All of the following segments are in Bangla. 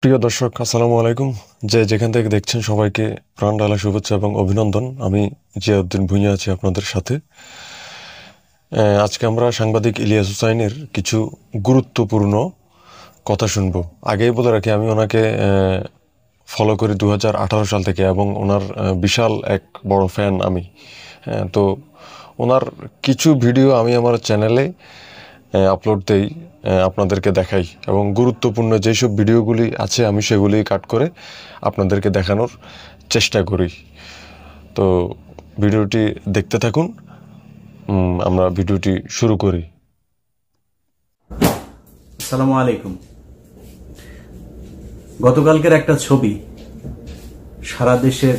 প্রিয় দর্শক, আসসালামু আলাইকুম। যে যেখান থেকে দেখছেন সবাইকে প্রাণ ঢালা শুভেচ্ছা এবং অভিনন্দন। আমি জিয়াউদ্দিন ভুঁইয়া আছি আপনাদের সাথে। আজকে আমরা সাংবাদিক ইলিয়াস হুসাইনের কিছু গুরুত্বপূর্ণ কথা শুনবো। আগেই বলে রাখি, আমি ওনাকে ফলো করি 2018 সাল থেকে এবং ওনার বিশাল এক বড় ফ্যান আমি। তো ওনার কিছু ভিডিও আমি আমার চ্যানেলে আপলোড দেই, আপনাদেরকে দেখাই, এবং গুরুত্বপূর্ণ যেসব ভিডিওগুলি আছে আমি সেগুলি কাট করে আপনাদেরকে দেখানোর চেষ্টা করি। তো ভিডিওটি দেখতে থাকুন। আমরা ভিডিওটি শুরু করি। আসসালামু আলাইকুম। গতকালকের একটা ছবি সারা দেশের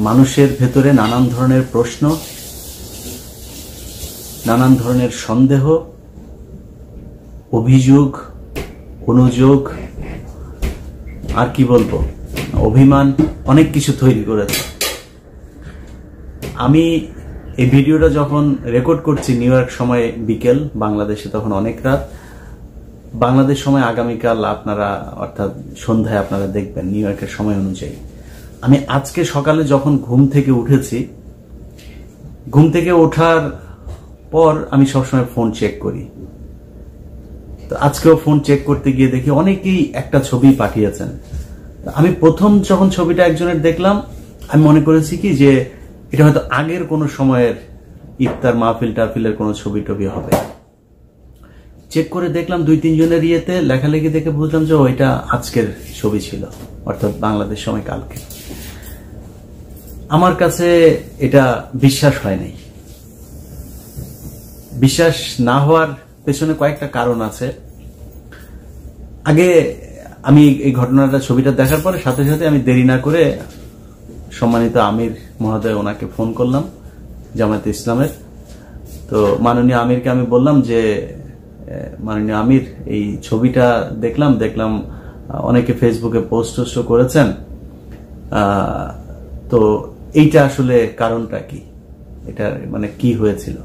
মানুষের ভেতরে নানান ধরনের প্রশ্ন, নানান ধরনের সন্দেহ, অভিযোগ, অনুযোগ, আর কি বলবো, অভিমান, অনেক কিছু তৈরি করেছে। আমি এই ভিডিওটা যখন রেকর্ড করছি নিউ ইয়র্ক সময় বিকেল, বাংলাদেশে তখন অনেক রাত। বাংলাদেশ সময় আগামীকাল আপনারা, অর্থাৎ সন্ধ্যায় আপনারা দেখবেন নিউ ইয়র্কের সময় অনুযায়ী। আমি আজকে সকালে যখন ঘুম থেকে উঠেছি, ঘুম থেকে ওঠার পর আমি সবসময় ফোন চেক করি। তো আজকেও ফোন চেক করতে গিয়ে দেখি অনেকেই একটা ছবি পাঠিয়েছেন। আমি প্রথম যখন ছবিটা একজনের দেখলাম, আমি মনে করেছি কি যে এটা হয়তো আগের কোনো সময়ের ইফতার মাহফিল টাহফিলের কোনো ছবি টবি হবে। চেক করে দেখলাম 2-3 জনের ইয়েতে লেখালেখি দেখে বুঝলাম যে ওইটা আজকের ছবি ছিল, অর্থাৎ বাংলাদেশ সময় কালকে। আমার কাছে এটা বিশ্বাস হয় নাই। বিশ্বাস না হওয়ার পেছনে কয়েকটা কারণ আছে। আগে আমি এই ঘটনাটা, ছবিটা দেখার পরে সাথে সাথে আমি দেরি না করে সম্মানিত আমির মহোদয়, ওনাকে ফোন করলাম, জামায়াতে ইসলামের। তো মাননীয় আমিরকে আমি বললাম যে মাননীয় আমির, এই ছবিটা দেখলাম অনেকে ফেসবুকে পোস্ট করেছেন, তো এইটা আসলে কারণটা কি, এটা মানে কি হয়েছিল।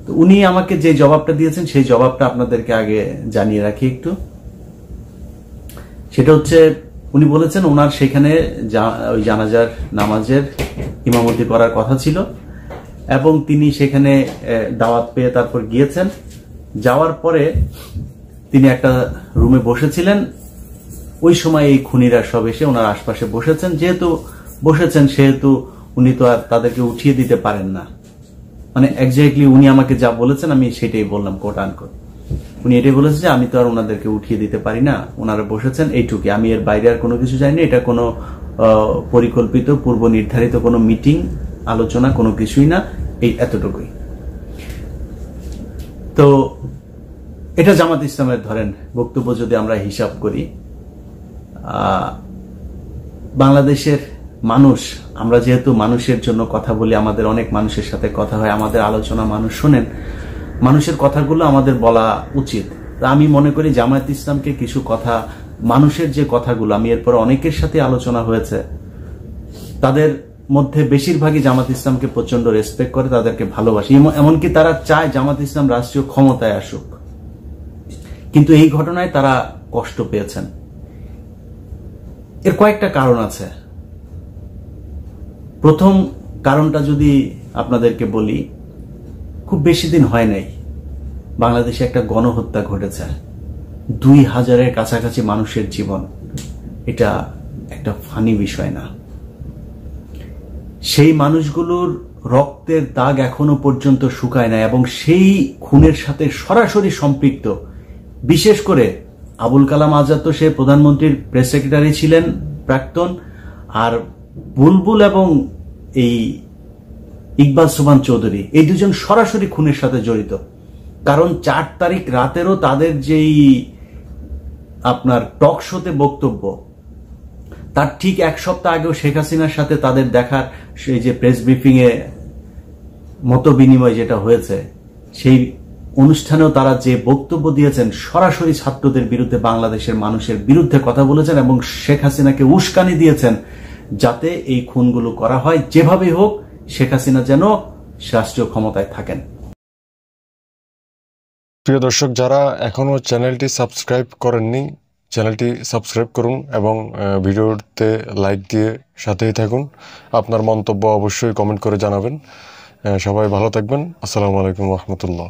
তো উনি আমাকে যে জবাবটা দিয়েছেন সেই জবাবটা আপনাদেরকে আগে জানিয়ে রাখি একটু। সেটা হচ্ছে, উনি বলেছেন ওনার সেখানে ওই জানাজার নামাজের ইমামতি করার কথা ছিল এবং তিনি সেখানে দাওয়াত পেয়ে তারপর গিয়েছেন। যাওয়ার পরে তিনি একটা রুমে বসেছিলেন। ওই সময় এই খুনিরা সব এসে ওনার আশপাশে বসেছেন। যেহেতু বসেছেন সেহেতু উনি তো আর তাদেরকে উঠিয়ে দিতে পারেন না। মানে এক্স্যাক্টলি উনি আমাকে যা বলেছেন আমি সেটাই বললাম, কোট আনকোট। উনি এটাই বলেছেন যে আমি তো আর ওনাদেরকে উঠিয়ে দিতে পারি না, ওনারা বসেছেন, এইটুকু। আমি এর বাইরে আর কোনো কিছু জানি না। এটা কোনো পরিকল্পিত পূর্ব নির্ধারিত কোনো মিটিং, আলোচনা কোনো কিছুই না, এই এতটুকুই। তো এটা জামাত ইসলামের ধরেন বক্তব্য যদি আমরা হিসাব করি, বাংলাদেশের মানুষ, আমরা যেহেতু মানুষের জন্য কথা বলি, আমাদের অনেক মানুষের সাথে কথা হয়, আমাদের আলোচনা মানুষ শোনেন, মানুষের কথাগুলো আমাদের বলা উচিত। আমি মনে করি জামায়াত ইসলামকে কিছু কথা, মানুষের যে কথাগুলো, আমি এরপর অনেকের সাথে আলোচনা হয়েছে, তাদের মধ্যে বেশিরভাগই জামাত ইসলামকে প্রচন্ড রেসপেক্ট করে, তাদেরকে ভালোবাসে, এমনকি তারা চায় জামাত ইসলাম রাষ্ট্রীয় ক্ষমতায় আসুক। কিন্তু এই ঘটনায় তারা কষ্ট পেয়েছেন। এর কয়েকটা কারণ আছে। প্রথম কারণটা যদি আপনাদেরকে বলি, খুব বেশি দিন হয় নাই বাংলাদেশে একটা গণহত্যা ঘটেছে। 2000-এর কাছাকাছি মানুষের জীবন। এটা একটা ফানি বিষয় না। সেই মানুষগুলোর রক্তের দাগ এখনো পর্যন্ত শুকায় না এবং সেই খুনের সাথে সরাসরি সম্পৃক্ত, বিশেষ করে আবুল কালাম আজাদ, তো সে প্রধানমন্ত্রীর প্রেস সেক্রেটারি ছিলেন প্রাক্তন, আর বুলবুল এবং এই ইকবাল সুবহান চৌধুরী, এই দুজন সরাসরি খুনের সাথে জড়িত। কারণ 4 তারিখ রাতেরও তাদের যেই আপনার টক শোতে বক্তব্য, তার ঠিক 1 সপ্তাহ আগেও শেখ হাসিনার সাথে তাদের দেখার সেই যে প্রেস ব্রিফিং এ মত বিনিময় যেটা হয়েছে, সেই অনুষ্ঠানেও তারা যে বক্তব্য দিয়েছেন, সরাসরি ছাত্রদের বিরুদ্ধে, বাংলাদেশের মানুষের বিরুদ্ধে কথা বলেছেন এবং শেখ হাসিনাকে উস্কানি দিয়েছেন যাতে এই খুনগুলো করা হয়, যেভাবেই হোক শেখ হাসিনা যেন রাষ্ট্রীয় ক্ষমতায় থাকেন। প্রিয় দর্শক, যারা এখনও চ্যানেলটি সাবস্ক্রাইব করেননি, চ্যানেলটি সাবস্ক্রাইব করুন এবং ভিডিওতে লাইক দিয়ে সাথেই থাকুন। আপনার মন্তব্য অবশ্যই কমেন্ট করে জানাবেন। সবাই ভালো থাকবেন। আসসালামু আলাইকুম রহমতুল্লাহ।